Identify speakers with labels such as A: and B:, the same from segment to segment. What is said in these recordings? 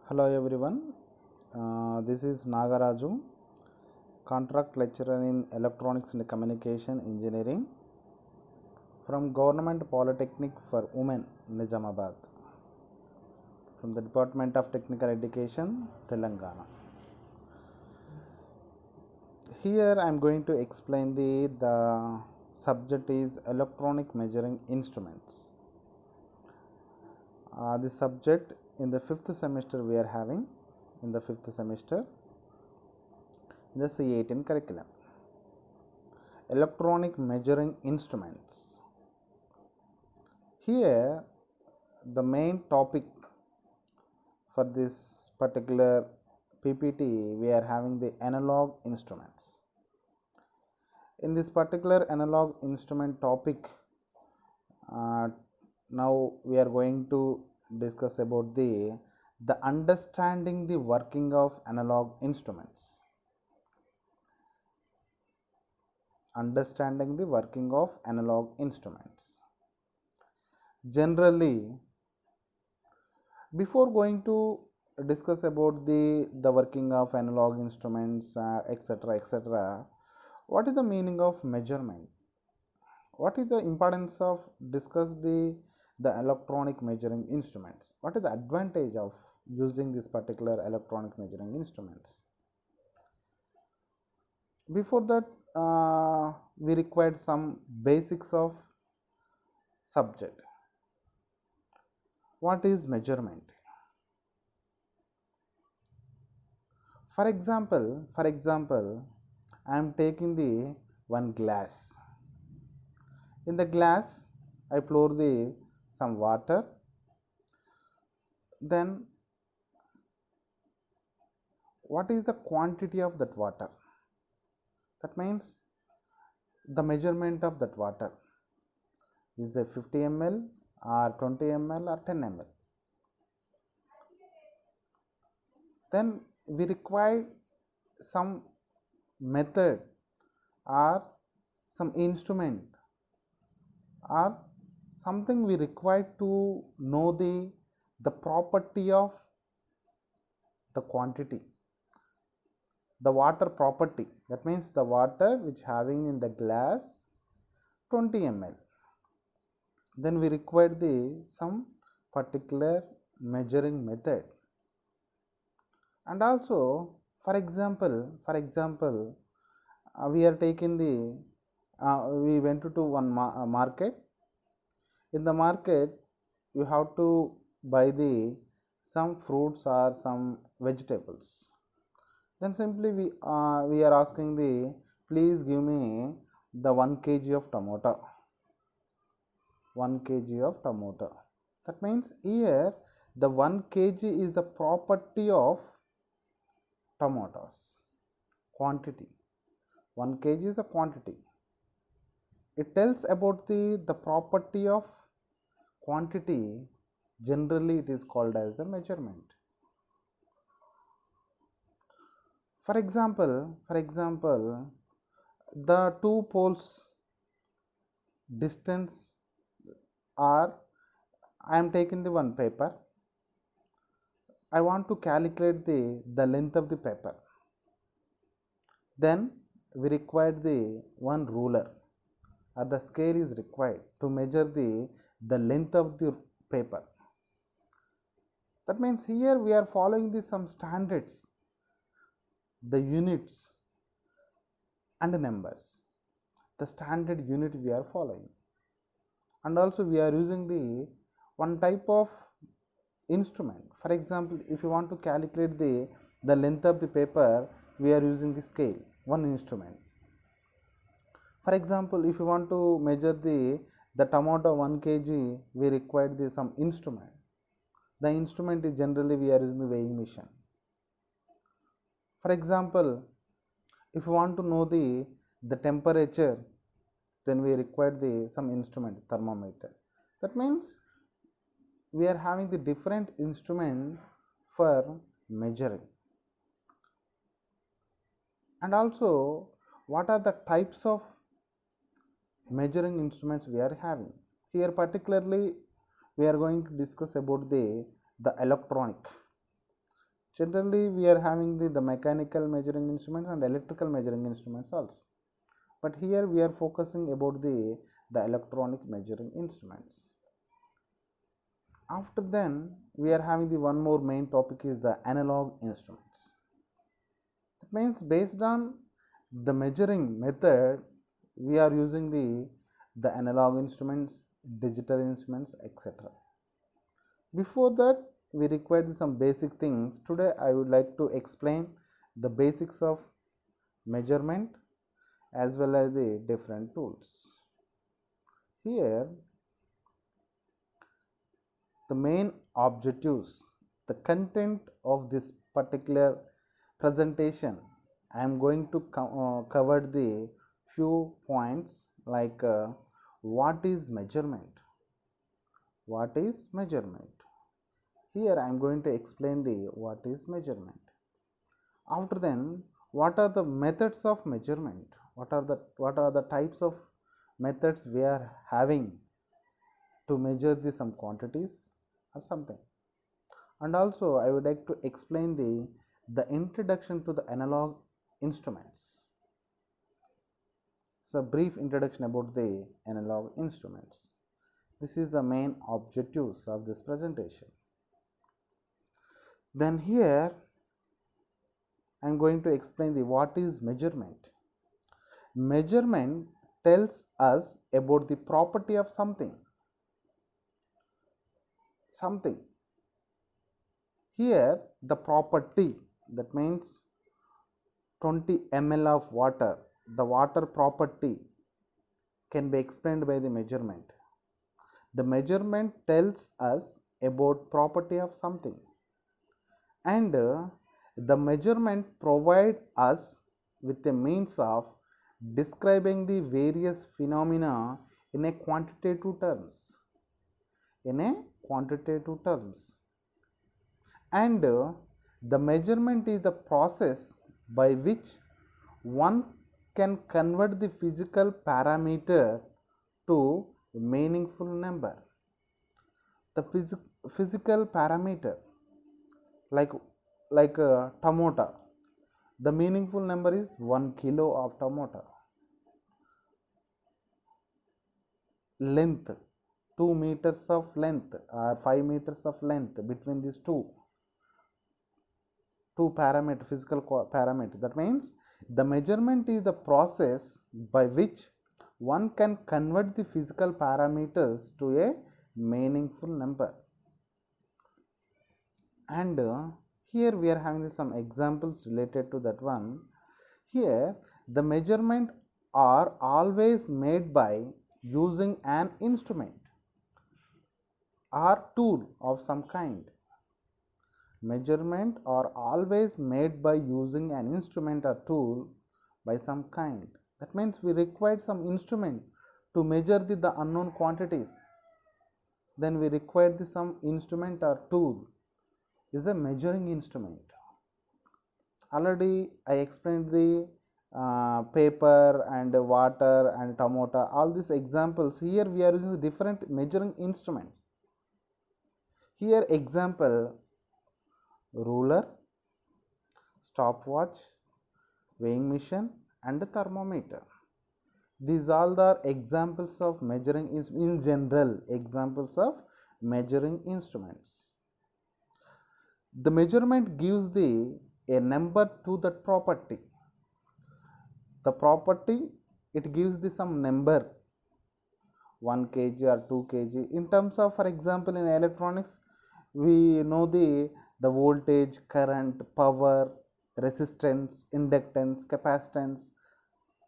A: Hello everyone, this is Nagaraju, contract lecturer in Electronics and Communication Engineering from Government Polytechnic for Women, Nizamabad, from the Department of Technical Education, Telangana. Here I am going to explain the subject is electronic measuring instruments. This subject in the 5th semester we are having in the 5th semester in the C18 curriculum. Electronic measuring instruments. Here the main topic for this particular PPT we are having the analog instruments. In this particular analog instrument topic, now we are going to discuss about the understanding the working of analog instruments. Understanding the working of analog instruments. Generally, before going to discuss about the working of analog instruments, etc., etc., what is the meaning of measurement? What is the importance of discuss the electronic measuring instruments? What is the advantage of using this particular electronic measuring instruments? Before that, we required some basics of subject. What is measurement? For example, I am taking the one glass. In the glass, I pour the some water. Then, what is the quantity of that water? That means the measurement of that water is a 50 ml or 20 ml or 10 ml. Then we require some method or some instrument or something we require to know the property of the quantity, the water property. That means the water which having in the glass 20 ml. Then we require some particular measuring method. And also, for example, we are taking we went to one market. In the market, you have to buy some fruits or some vegetables. Then simply we are asking please give me the 1 kg of tomato. 1 kg of tomato. That means here the 1 kg is the property of tomatoes, quantity. 1 kg is a quantity. It tells about the property of quantity. Generally it is called as the measurement. For example, the two poles distance are, I am taking the one paper. I want to calculate the length of the paper. Then we require the one ruler or the scale is required to measure the length of the paper. That means here we are following some standards, the units and the numbers. The standard unit we are following. And also we are using the one type of instrument. For example, if you want to calculate the length of the paper, we are using the scale, one instrument. For example, if you want to measure the tomato 1 kg, we require some instrument. The instrument is generally we are using the weighing machine. For example, if you want to know the temperature, then we require some instrument, thermometer. That means we are having the different instrument for measuring. And also, what are the types of measuring instruments we are having? Here particularly we are going to discuss about the electronic. Generally, we are having the mechanical measuring instruments and electrical measuring instruments also. But here we are focusing about the electronic measuring instruments. After then, we are having the one more main topic is the analog instruments. That means based on the measuring method, we are using the analog instruments, digital instruments, etc. Before that, we required some basic things. Today, I would like to explain the basics of measurement as well as the different tools. Here, the main objectives, the content of this particular presentation, I am going to cover the few points like what is measurement? What is measurement? Here I am going to explain the what is measurement. After then, what are the methods of measurement? What are the types of methods we are having to measure some quantities or something? And also I would like to explain the introduction to the analog instruments. So brief introduction about the analog instruments. This is the main objectives of this presentation. Then here I am going to explain the what is measurement. Measurement tells us about the property of something. Here the property, that means 20 ml of water, the water property can be explained by the measurement. The measurement tells us about property of something, and the measurement provide us with a means of describing the various phenomena in a quantitative terms. And the measurement is the process by which one can convert the physical parameter to a meaningful number. The physical parameter like tomato, the meaningful number is 1 kilo of tomato. Length, 2 meters of length or 5 meters of length, between these two parameter, physical parameter. That means the measurement is the process by which one can convert the physical parameters to a meaningful number. And here we are having some examples related to that one. Here the measurement are always made by using an instrument or tool of some kind. Measurement are always made by using an instrument or tool by some kind. That means we required some instrument to measure the unknown quantities. Then we required some instrument or tool is a measuring instrument. Already I explained the paper and water and tomato, all these examples. Here we are using different measuring instruments. Here example: ruler, stopwatch, weighing machine and thermometer. These all are examples of measuring in general, examples of measuring instruments. The measurement gives a number to that property. The property, it gives some number, 1 kg or 2 kg. In terms of, for example, in electronics, we know the voltage, current, power, resistance, inductance, capacitance.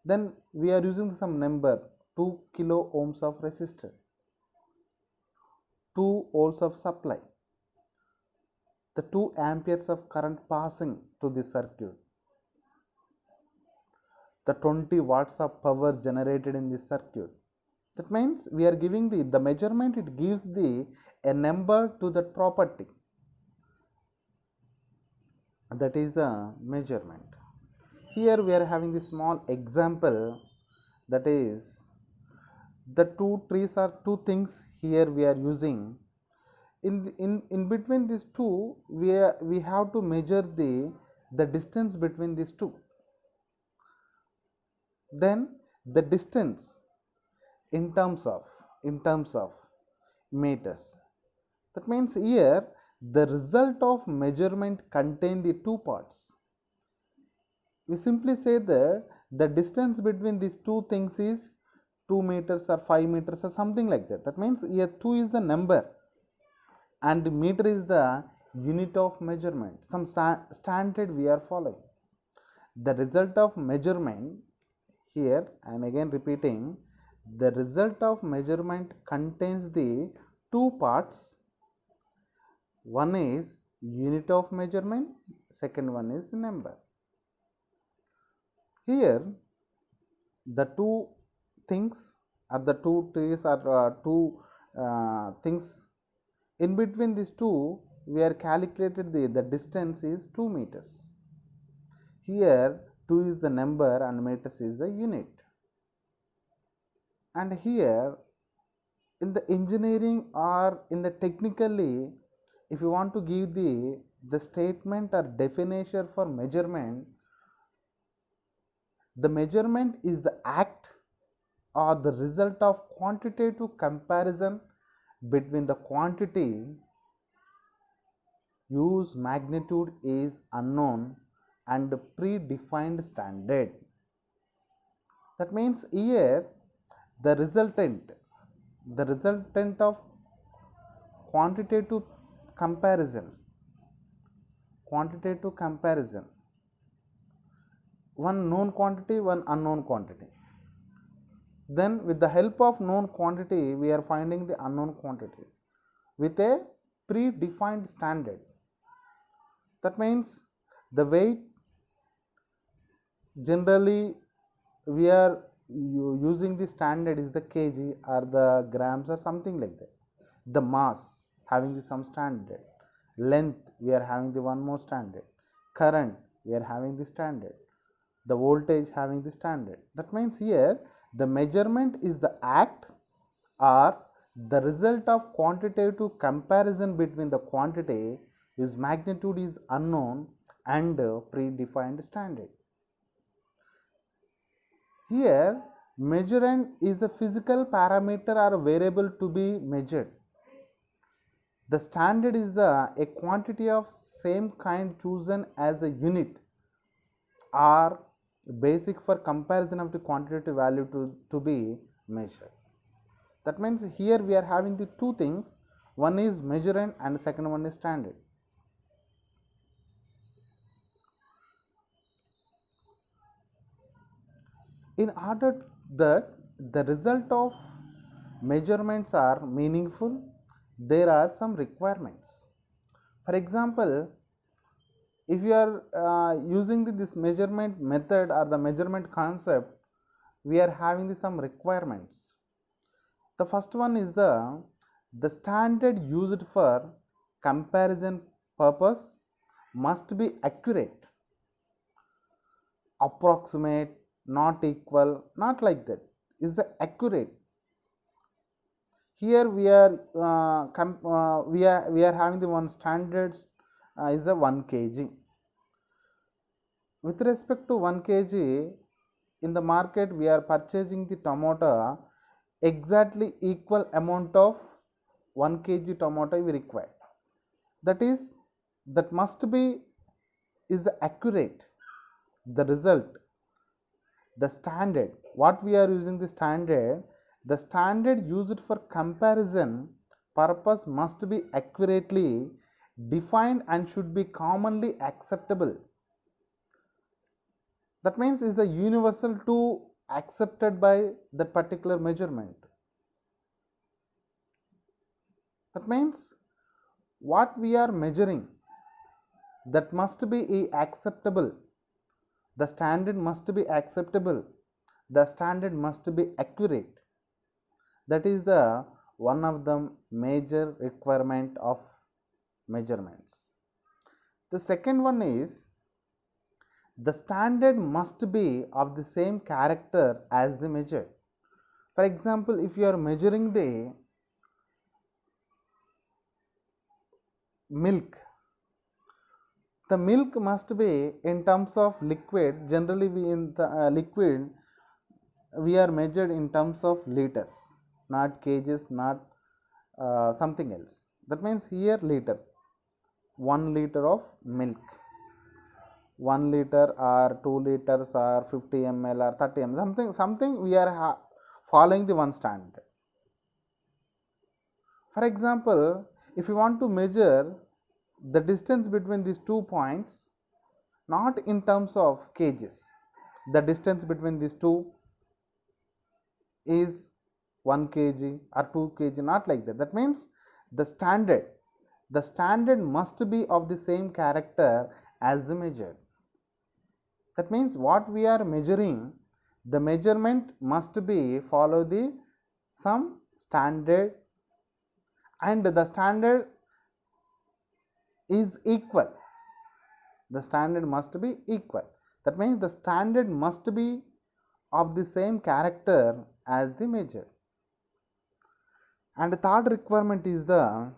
A: Then we are using some number, 2 kilo ohms of resistor, 2 volts of supply, the 2 amperes of current passing to the circuit, the 20 watts of power generated in the circuit. That means we are giving the measurement, it gives a number to that property. That is the measurement. Here we are having the small example, that is the two trees or two things here we are using. In between these two, we have to measure the distance between these two. Then the distance in terms of meters. That means here the result of measurement contain the two parts. We simply say that the distance between these two things is 2 meters or 5 meters or something like that. That means here 2 is the number and meter is the unit of measurement. Some standard we are following. The result of measurement, here I am again repeating, the result of measurement contains the two parts. One is unit of measurement, second one is number. Here the two things or the two trees or two things, in between these two we are calculated the distance is 2 meters. Here 2 is the number and meters is the unit. And here in the engineering or in the technically, if you want to give the statement or definition for measurement, the measurement is the act or the result of quantitative comparison between the quantity whose magnitude is unknown and predefined standard. That means here the resultant of quantitative comparison, one known quantity, one unknown quantity. Then with the help of known quantity we are finding the unknown quantities with a predefined standard. That means the weight, generally we are using the standard is the kg or the grams or something like that. The mass having some standard, length we are having the one more standard, current we are having the standard, the voltage having the standard. That means here the measurement is the act or the result of quantitative comparison between the quantity whose magnitude is unknown and predefined standard. Here measurand is the physical parameter or variable to be measured. The standard is a quantity of same kind chosen as a unit or basic for comparison of the quantitative value to be measured. That means here we are having the two things, one is measurand and second one is standard. In order that the result of measurements are meaningful, there are some requirements. For example, if you are using this measurement method or the measurement concept, we are having some requirements. The first one is the standard used for comparison purpose must be accurate, approximate, not equal, not like that, is the accurate. Here we are we are having the one standards is the 1 kg. With respect to 1 kg, in the market we are purchasing the tomato exactly equal amount of 1 kg tomato we require. That must be is accurate. The result, the standard, what we are using the standard used for comparison purpose must be accurately defined and should be commonly acceptable. That means is the universal to accepted by the particular measurement. That means what we are measuring, that must be acceptable. The standard must be acceptable. The standard must be accurate. That is the one of the major requirement of measurements. The second one is the standard must be of the same character as the measure. For example, if you are measuring milk. The milk must be in terms of liquid. Generally we in the liquid we are measured in terms of liters, not kgs, not something else. That means here liter, 1 liter of milk, 1 liter or 2 liters or 50 ml or 30 ml, something we are following the one standard. For example, if you want to measure the distance between these 2 points, not in terms of kgs, the distance between these two is 1 kg or 2 kg, not like that. That means the standard must be of the same character as the measured. That means what we are measuring, the measurement must be follow the some standard, and the standard is equal. The standard must be equal. That means the standard must be of the same character as the measure. And the third requirement is the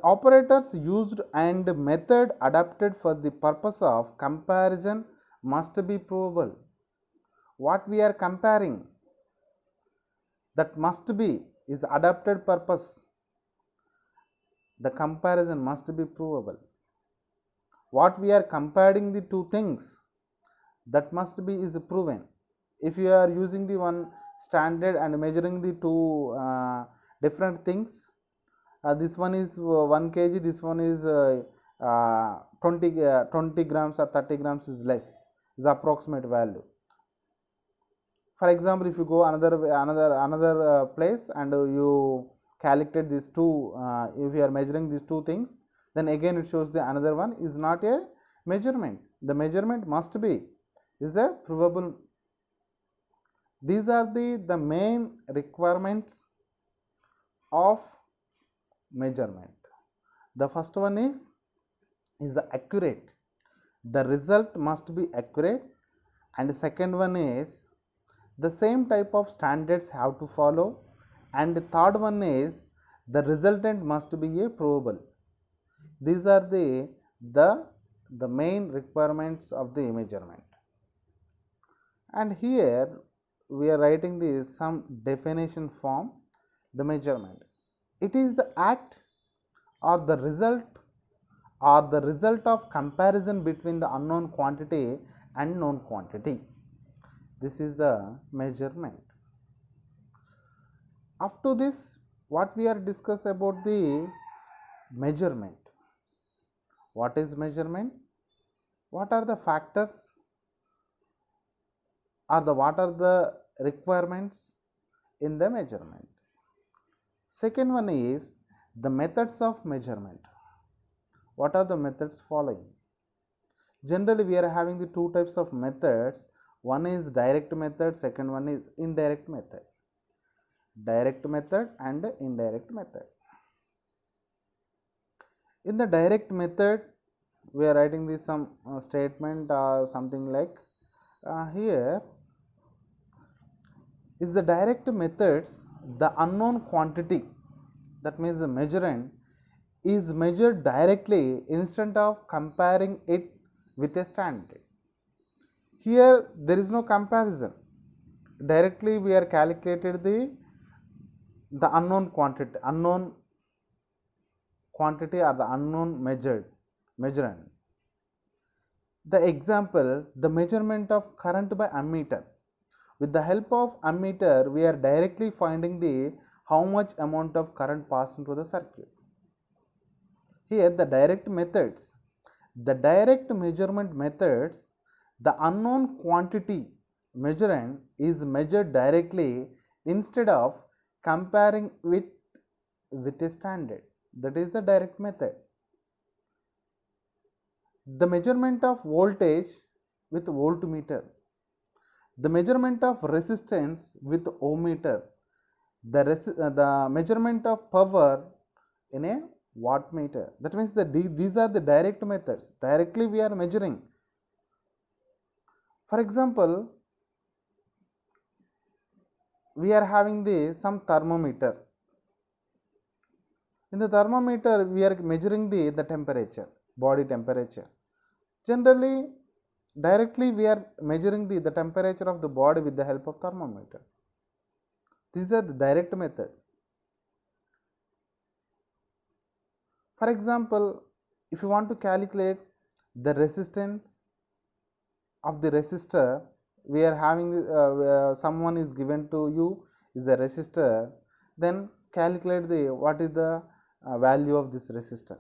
A: operators used and method adapted for the purpose of comparison must be provable. What we are comparing, that must be is adapted purpose. The comparison must be provable. What we are comparing the two things, that must be is proven. If you are using the one standard and measuring the two different things, this one is 1 kg, this one is 20 grams or 30 grams is less, is approximate value. For example, if you go another place and you calculate these two, if you are measuring these two things, then again it shows the another one is not a measurement. The measurement must be is the provable. These are the main requirements of measurement. The first one is accurate. The result must be accurate. And the second one is the same type of standards have to follow. And the third one is the resultant must be a provable. These are the main requirements of the measurement. And here we are writing this some definition form. The measurement, it is the act or the result of comparison between the unknown quantity and known quantity. This is the measurement. Up to this, what we are discuss about the measurement. What is measurement? What are the factors or what are the requirements in the measurement? Second one is the methods of measurement. What are the methods following? Generally we are having the two types of methods. One is direct method, second one is indirect method. Direct method and indirect method. In the direct method, we are writing this some statement or something like here is the direct methods, the unknown quantity, that means the measurand, is measured directly instead of comparing it with a standard. Here there is no comparison. Directly we are calculated the unknown quantity or the unknown measurand. The example, the measurement of current by ammeter. With the help of ammeter, we are directly finding the how much amount of current passing through the circuit. Here the direct methods, the direct measurement methods, the unknown quantity measurand is measured directly instead of comparing with a standard. That is the direct method. The measurement of voltage with voltmeter, the measurement of resistance with ohmmeter, the measurement of power in a wattmeter. That means these are the direct methods. Directly we are measuring. For example, we are having some thermometer. In the thermometer we are measuring the temperature, body temperature. Generally directly we are measuring the temperature of the body with the help of thermometer. These are the direct method. For example, if you want to calculate the resistance of the resistor, we are having someone is given to you is a resistor, then calculate the what is the value of this resistor.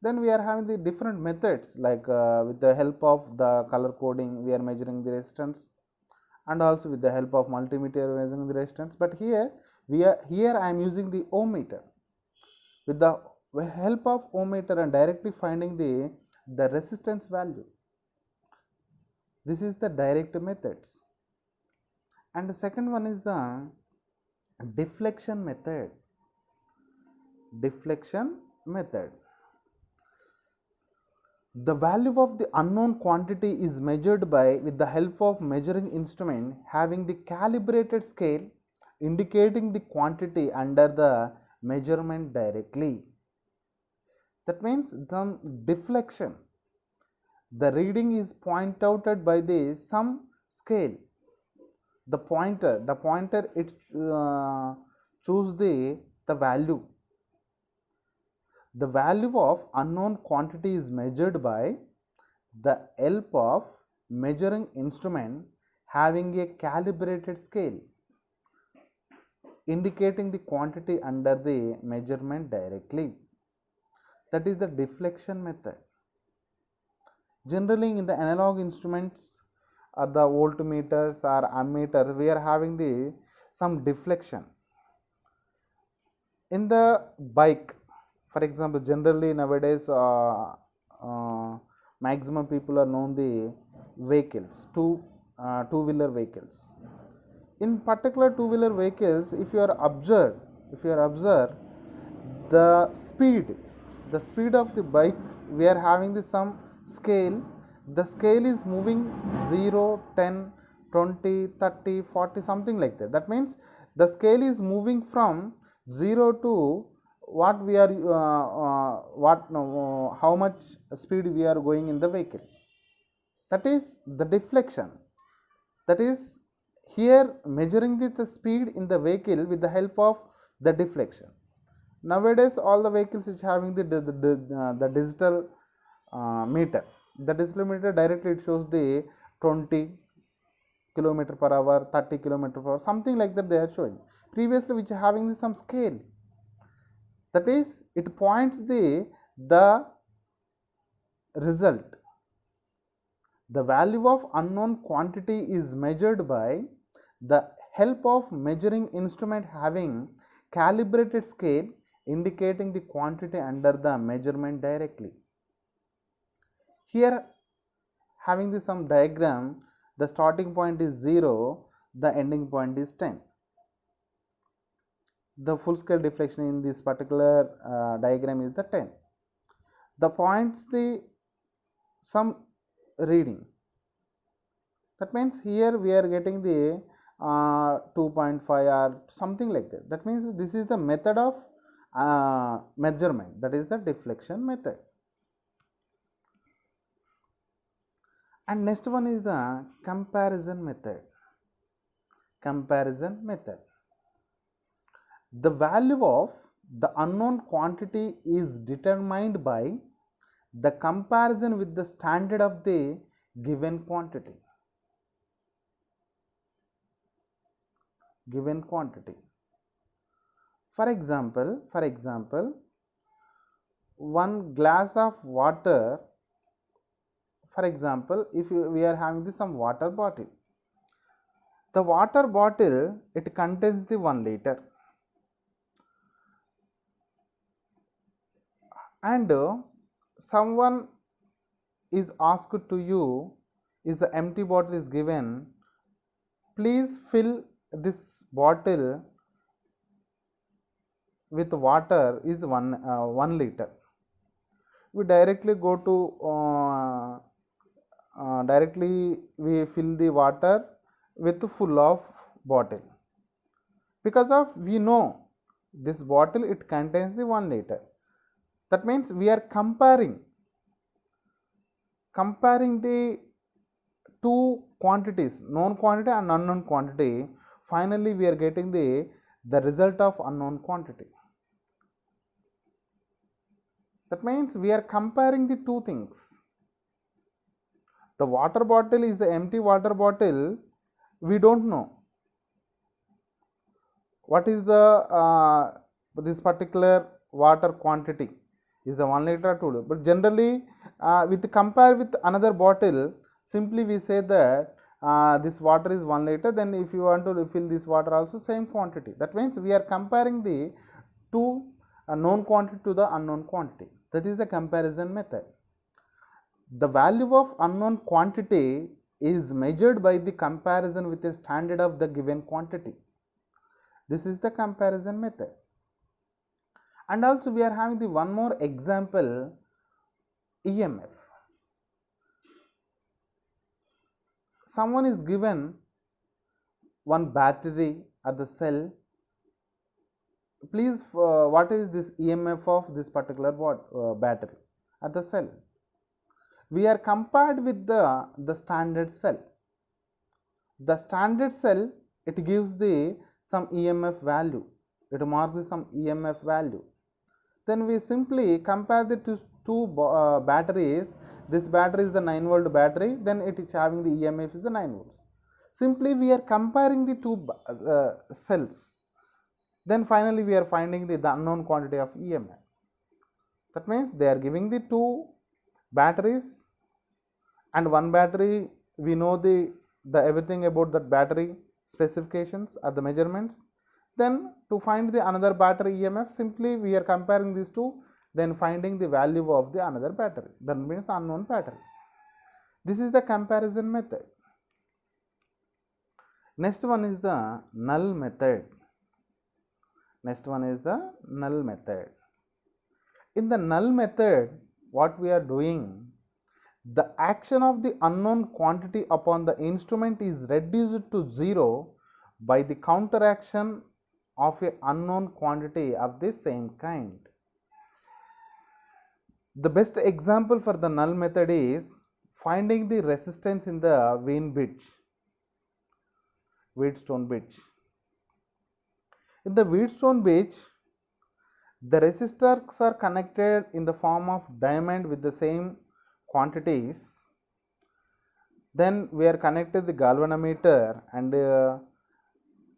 A: Then we are having the different methods, like with the help of the color coding we are measuring the resistance, and also with the help of multimeter measuring the resistance. But here I am using the ohm meter. With the help of ohm meter and directly finding the resistance value. This is the direct methods. And the second one is the deflection method. Deflection method. The value of the unknown quantity is measured by with the help of measuring instrument having the calibrated scale indicating the quantity under the measurement directly. That means some deflection. The reading is pointed out by the some scale. The pointer it choose the value. The value of unknown quantity is measured by the help of measuring instrument having a calibrated scale indicating the quantity under the measurement directly. That is the deflection method. Generally in the analog instruments or the voltmeters or ammeters, we are having the some deflection. In the bike, for example, generally nowadays maximum people are known the vehicles, two-wheeler vehicles. In particular two-wheeler vehicles, if you are observe the speed of the bike, we are having the some scale. The scale is moving 0, 10, 20, 30, 40, something like that. That means the scale is moving from 0 to what we are how much speed we are going in the vehicle. That is the deflection. That is here measuring the speed in the vehicle with the help of the deflection. Nowadays all the vehicles is having the digital meter. The digital meter directly it shows the 20 kilometer per hour, 30 kilometer per hour, something like that they are showing. Previously which are having some scale. That is it points the result. The value of unknown quantity is measured by the help of measuring instrument having calibrated scale indicating the quantity under the measurement directly. Here having the some diagram, the starting point is 0, the ending point is 10. The full scale deflection in this particular diagram is the 10. The points the some reading. That means here we are getting the 2.5 or something like that. That means this is the method of measurement, that is the deflection method. And next one is the comparison method. Comparison method. The value of the unknown quantity is determined by the comparison with the standard of the given quantity. Given quantity. For example, one glass of water. For example, if we are having some water bottle, the water bottle it contains the 1 liter, and someone is asked to you, is the empty bottle is given, please fill this bottle with water is 1 liter. We directly go to directly we fill the water with full of bottle, because of we know this bottle, it contains the 1 liter. That means we are comparing the two quantities, known quantity and unknown quantity. Finally we are getting the result of unknown quantity. That means we are comparing the two things. The water bottle is the empty water bottle. We don't know what is the this particular water quantity, is the 1 liter or 2 liter. But generally, with compare with another bottle, simply we say that this water is 1 liter. Then if you want to refill this water also same quantity. That means we are comparing the two known quantity to the unknown quantity. That is the comparison method. The value of unknown quantity is measured by the comparison with a standard of the given quantity. This is the comparison method. And also we are having the one more example, EMF. Someone is given one battery at the cell. Please, what is this EMF of this particular battery at the cell? We are compared with the standard cell. The standard cell, it gives the some EMF value. It marks some EMF value. Then we simply compare the two batteries. This battery is the 9 volt battery, then it is having the EMF is the 9 volts. Simply we are comparing the two cells. Then finally we are finding the unknown quantity of EMF. That means they are giving the two batteries, and one battery we know the everything about that battery specifications or the measurements. Then to find the another battery EMF, simply we are comparing these two, then finding the value of the another battery. That means unknown battery. This is the comparison method. Next one is the null method. Next one is the null method. In the null method, what we are doing, the action of the unknown quantity upon the instrument is reduced to 0 by the counteraction of a unknown quantity of the same kind. The best example for the null method is finding the resistance in the Wheatstone bridge. In the Wheatstone bridge, the resistors are connected in the form of diamond with the same quantities. Then we are connected the galvanometer, and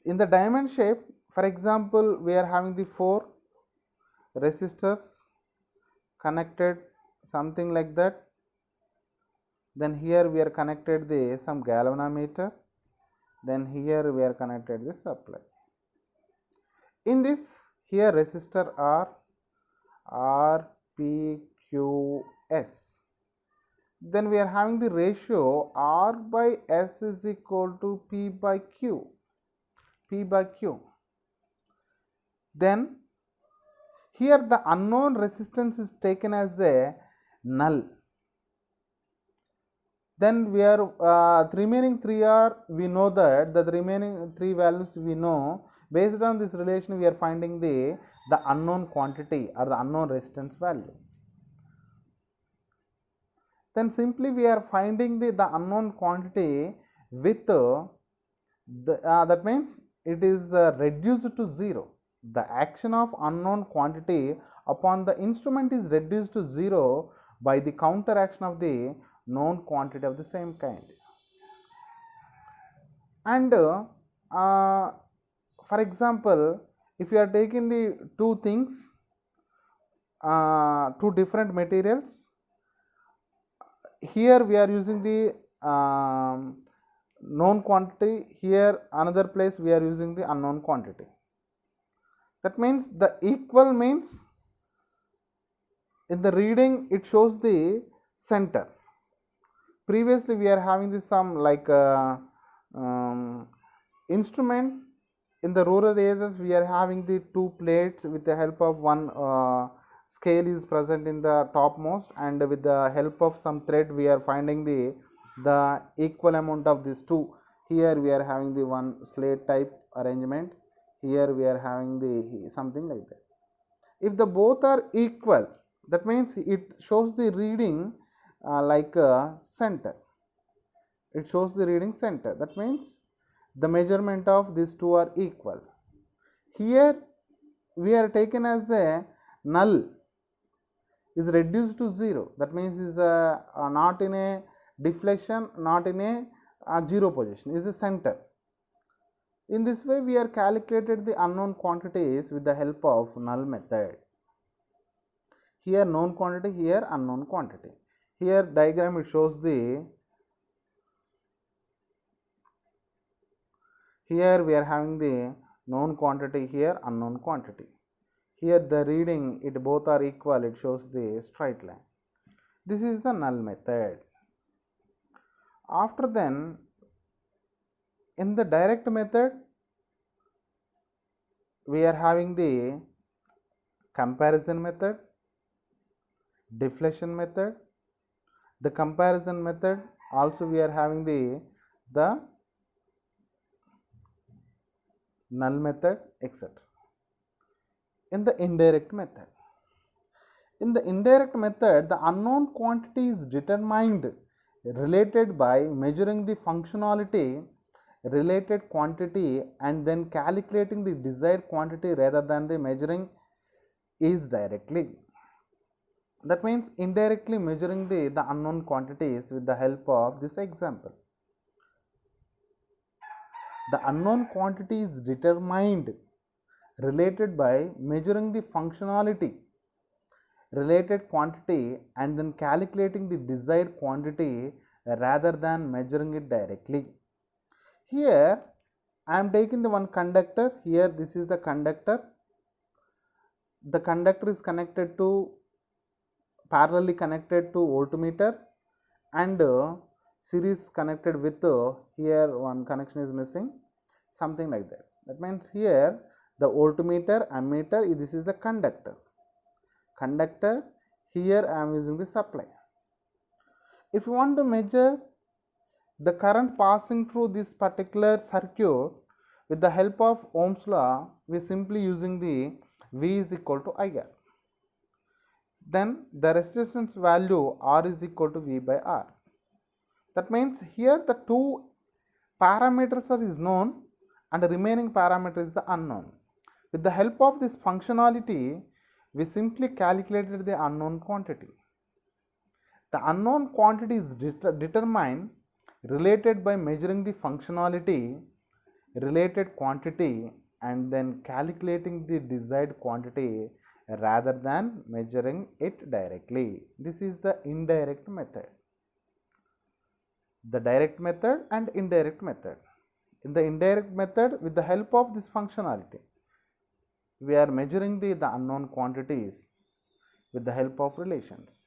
A: in the diamond shape, for example, we are having the 4 resistors connected, something like that. Then here we are connected the some galvanometer. Then here we are connected the supply. In this, here resistor R, P, Q, S. Then we are having the ratio R by S is equal to P by Q. Then here the unknown resistance is taken as a null. Then we are remaining 3 are, we know that the remaining 3 values we know. Based on this relation, we are finding the unknown quantity or the unknown resistance value. Then simply we are finding the unknown quantity with that means it is reduced to 0. The action of unknown quantity upon the instrument is reduced to 0 by the counteraction of the known quantity of the same kind. And for example, if you are taking the two things, two different materials, here we are using the known quantity, here another place we are using the unknown quantity. That means the equal means in the reading it shows the center. Previously we are having this some like instrument. In the rural areas we are having the two plates with the help of one scale is present in the topmost, and with the help of some thread we are finding the equal amount of these two. Here we are having the one slate type arrangement. here we are having the something like that. If the both are equal, that means it shows the reading like a center. It shows the reading center. That means the measurement of these two are equal. Here we are taken as a null is reduced to 0. That means is not in a deflection, not in a 0 position, is the center. In this way we are calculated the unknown quantities with the help of null method. Here known quantity, here unknown quantity. Here diagram it shows the, here we are having the known quantity, here unknown quantity. Here the reading, it both are equal, it shows the straight line. This is the null method. After then, in the direct method, we are having the comparison method, deflection method. The comparison method also we are having the null method, etc. In the indirect method, in the indirect method, the unknown quantity is determined related by measuring the functionality related quantity and then calculating the desired quantity rather than the measuring is directly. That means indirectly measuring the unknown quantities with the help of this example. The unknown quantity is determined related by measuring the functionality related quantity and then calculating the desired quantity rather than measuring it directly. Here I am taking the one conductor. Here this is the conductor. The conductor is connected to, parallelly connected to voltmeter, and series connected with here one connection is missing, something like that. That means here the voltmeter, ammeter, this is the conductor. Here I am using the supply. If you want to measure the current passing through this particular circuit with the help of Ohm's law, we simply using the V is equal to IR. Then the resistance value R is equal to V by R. That means here the two parameters are is known and the remaining parameter is the unknown. With the help of this functionality, we simply calculated the unknown quantity. The unknown quantity is determined related by measuring the functionality, related quantity, and then calculating the desired quantity rather than measuring it directly. This is the indirect method. The direct method and indirect method. In the indirect method, with the help of this functionality, we are measuring the unknown quantities with the help of relations.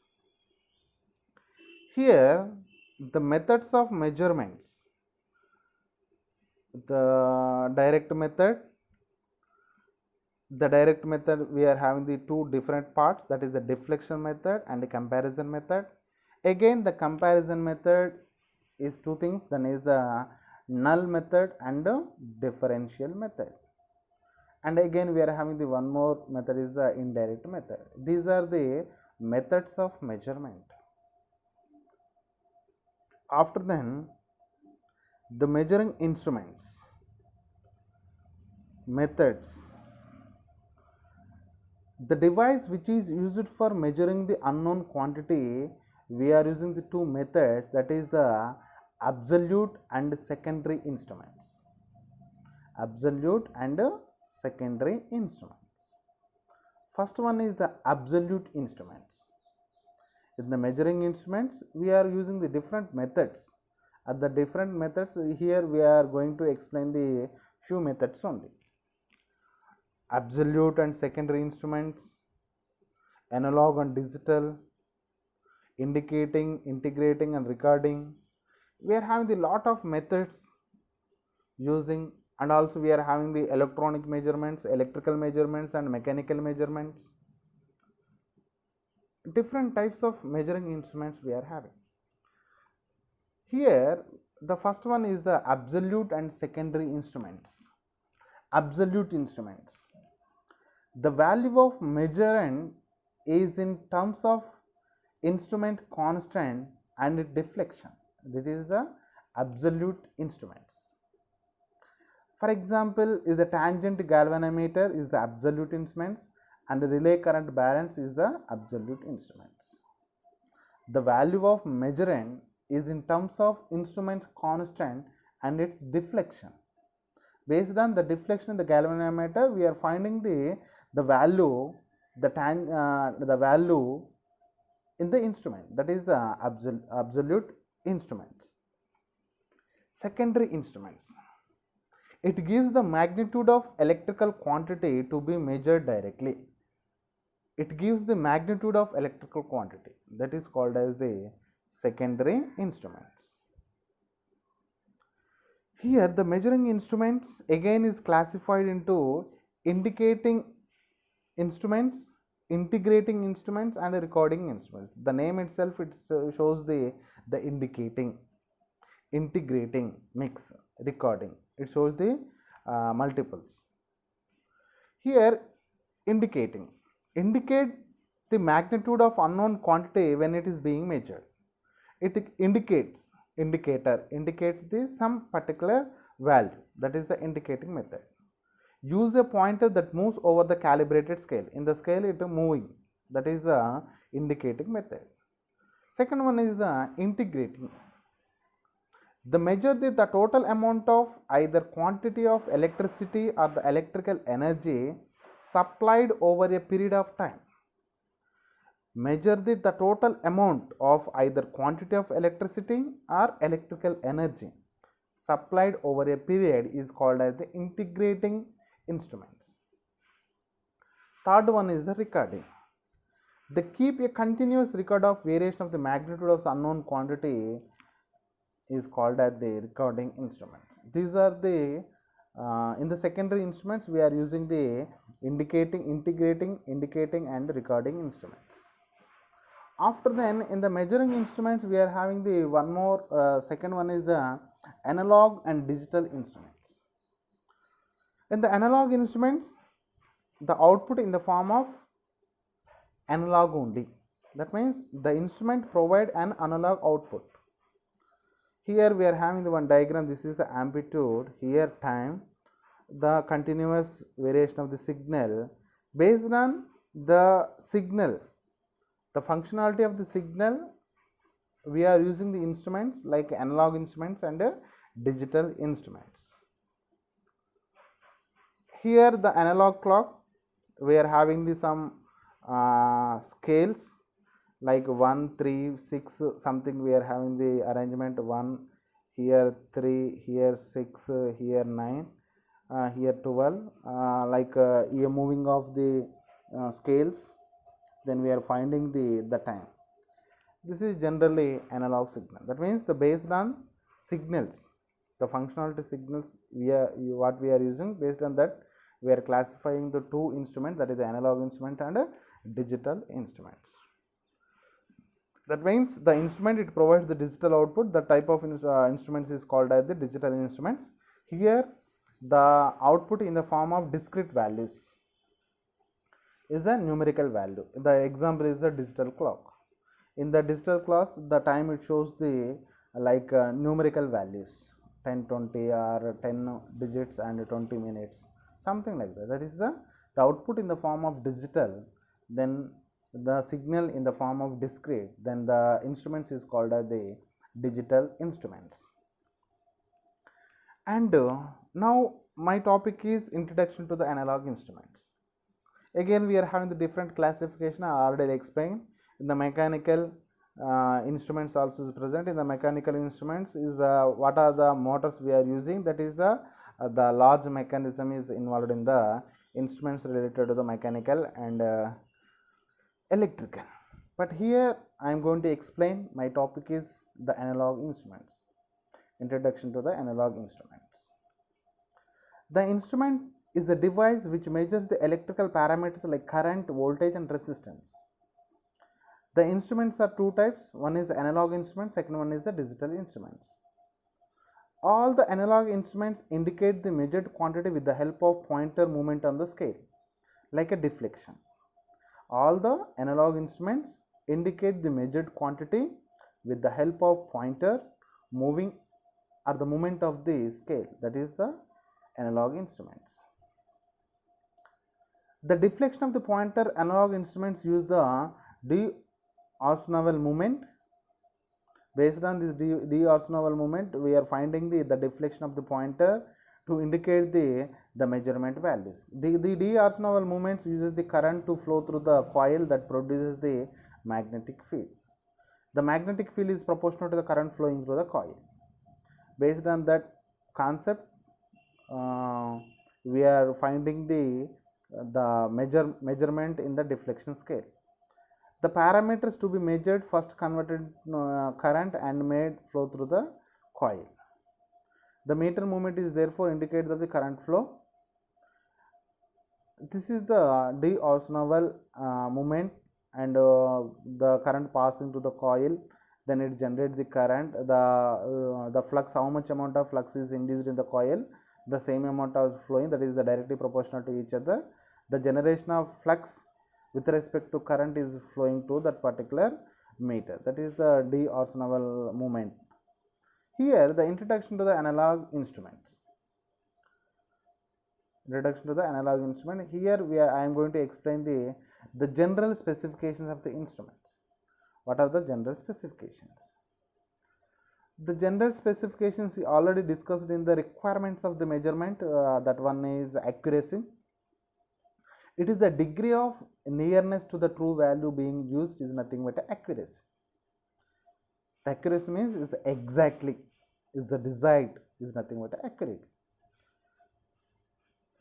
A: Here the methods of measurements, the direct method we are having the two different parts, that is the deflection method and the comparison method. Again the comparison method is two things, then is the null method and the differential method. And again we are having the one more method is the indirect method. These are the methods of measurement. After then, the measuring instruments, methods. The device which is used for measuring the unknown quantity, we are using the two methods, that is the absolute and secondary instruments. Absolute and secondary instruments. First one is the absolute instruments. In the measuring instruments, we are using the different methods. At the different methods, here we are going to explain the few methods only. Absolute and secondary instruments, analog and digital, indicating, integrating and recording. We are having the lot of methods using, and also we are having the electronic measurements, electrical measurements and mechanical measurements. Different types of measuring instruments we are having. Here the first one is the absolute and secondary instruments. absolute instruments. The value of measurand is in terms of instrument constant and deflection. This is the absolute instruments. For example, is the tangent galvanometer is the absolute instruments and the relay current balance is the absolute instruments. The value of measurand is in terms of instrument constant and its deflection. Based on the deflection in the galvanometer, we are finding the value, the value in the instrument, that is the absolute instruments. Secondary instruments, it gives the magnitude of electrical quantity to be measured directly. It gives the magnitude of electrical quantity, that is called as the secondary instruments. Here the measuring instruments again is classified into indicating instruments, integrating instruments and recording instruments. The name itself, it shows the indicating, integrating, mix, recording, it shows the multiples. Here indicating, indicate the magnitude of unknown quantity when it is being measured. It indicates, indicator indicates the some particular value, that is the indicating method. Use a pointer that moves over the calibrated scale. In the scale it is moving, that is the indicating method. Second one is the integrating. The measure the total amount of either quantity of electricity or the electrical energy supplied over a period of time. Measure the total amount of either quantity of electricity or electrical energy supplied over a period is called as the integrating instruments. Third one is the recording. They keep a continuous record of variation of the magnitude of the unknown quantity is called as the recording instruments. These are the in the secondary instruments we are using the indicating, integrating, indicating and recording instruments. After then in the measuring instruments we are having the one more second one is the analog and digital instruments. In the analog instruments, the output in the form of analog only. That means the instrument provide an analog output. Here we are having the one diagram. This is the amplitude, here time, the continuous variation of the signal. Based on the signal, the functionality of the signal, we are using the instruments like analog instruments and digital instruments. Here the analog clock, we are having the some scales like 1, 3, 6 something. We are having the arrangement 1, here 3, here 6, here 9, here 12, like you are moving of the scales, then we are finding the time. This is generally analog signal. That means the based on signals, the functionality signals what we are using, based on that we are classifying the two instruments, that is the analog instrument and digital instruments. That means the instrument, it provides the digital output. The type of instruments is called as the digital instruments. Here the output in the form of discrete values is a numerical value. The example is the digital clock. In the digital clock, the time it shows the like numerical values 10, 20 or 10 digits and 20 minutes, something like that. That is the output in the form of digital, then the signal in the form of discrete, then the instruments is called as the digital instruments. And now my topic is introduction to the analog instruments. Again we are having the different classification. I already explained. In the mechanical instruments also is present. In the mechanical instruments is what are the motors we are using, that is the large mechanism is involved in the instruments related to the mechanical and electrical. But here I am going to explain, my topic is the analog instruments, introduction to the analog instruments. The instrument is a device which measures the electrical parameters like current, voltage and resistance. The instruments are two types. One is the analog instrument, second one is the digital instruments. All the analog instruments indicate the measured quantity with the help of pointer movement on the scale, like a deflection. All the analog instruments indicate the measured quantity with the help of pointer moving or the movement of the scale, that is the analog instruments. The deflection of the pointer analog instruments use the d'Arsnoval movement. Based on this d'Arsnoval movement, we are finding the deflection of the pointer to indicate the measurement values. The d'Arsnoval movements uses the current to flow through the coil that produces the magnetic field. The magnetic field is proportional to the current flowing through the coil. Based on that concept, we are finding the measurement in the deflection scale. The parameters to be measured first converted current and made flow through the coil. The meter movement is therefore indicated of the current flow. This is the d'Arsnoval movement, and the current passing to the coil, then it generates the current. The flux, how much amount of flux is induced in the coil, the same amount of flowing, that is the directly proportional to each other. The generation of flux with respect to current is flowing to that particular meter, that is the d'Arsnoval movement. Here the introduction to the analog instruments. Introduction to the analog instrument. Here I am going to explain the general specifications of the instruments. What are the general specifications? The general specifications already discussed in the requirements of the measurement. That one is accuracy. It is the degree of nearness to the true value being used is nothing but accuracy. The accuracy means is exactly, is the desired, is nothing but accurate.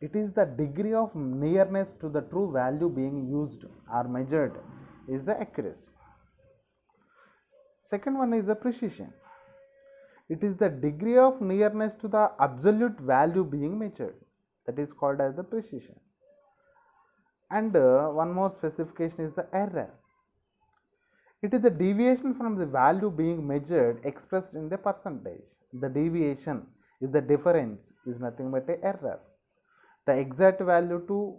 A: It is the degree of nearness to the true value being used or measured is the accuracy. Second one is the precision. It is the degree of nearness to the absolute value being measured, that is called as the precision. And one more specification is the error. It is the deviation from the value being measured expressed in the percentage. The deviation is the difference, is nothing but a error. The exact value to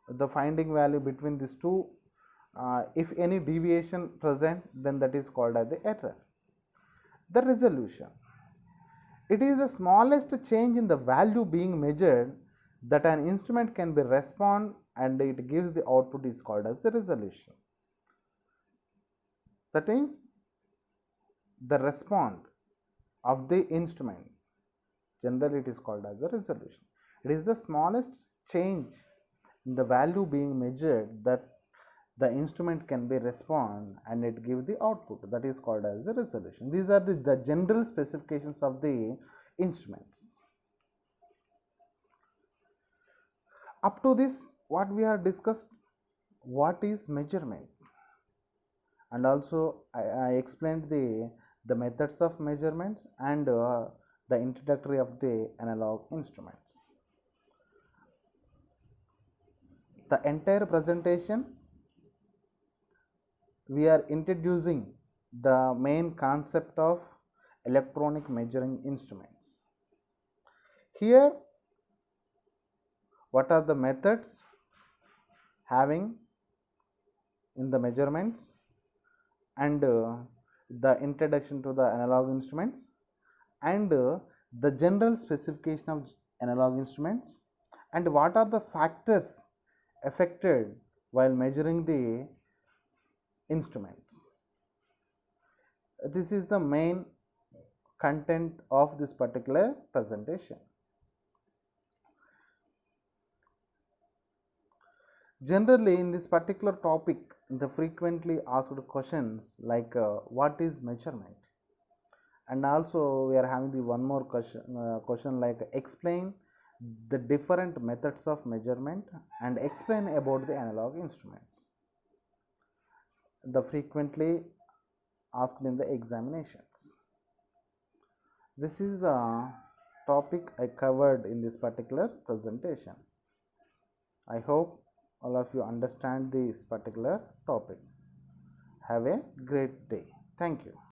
A: the finding value between these two, if any deviation present, then that is called as the error. The resolution. It is the smallest change in the value being measured that an instrument can be respond, and it gives the output is called as the resolution. That means the response of the instrument, generally it is called as the resolution. It is the smallest change in the value being measured that the instrument can be respond, and it gives the output, that is called as the resolution. These are the general specifications of the instruments. Up to this, what we have discussed, what is measurement, and also I explained the methods of measurements and the introductory of the analog instruments. The entire presentation we are introducing the main concept of electronic measuring instruments. Here, what are the methods having in the measurements, and the introduction to the analog instruments, and the general specification of analog instruments, and what are the factors affected while measuring the instruments. This is the main content of this particular presentation. Generally, in this particular topic, the frequently asked questions like what is measurement, and also we are having the one more question like explain the different methods of measurement and explain about the analog instruments. The frequently asked in the examinations. This is the topic I covered in this particular presentation. I hope all of you understand this particular topic. Have a great day. Thank you.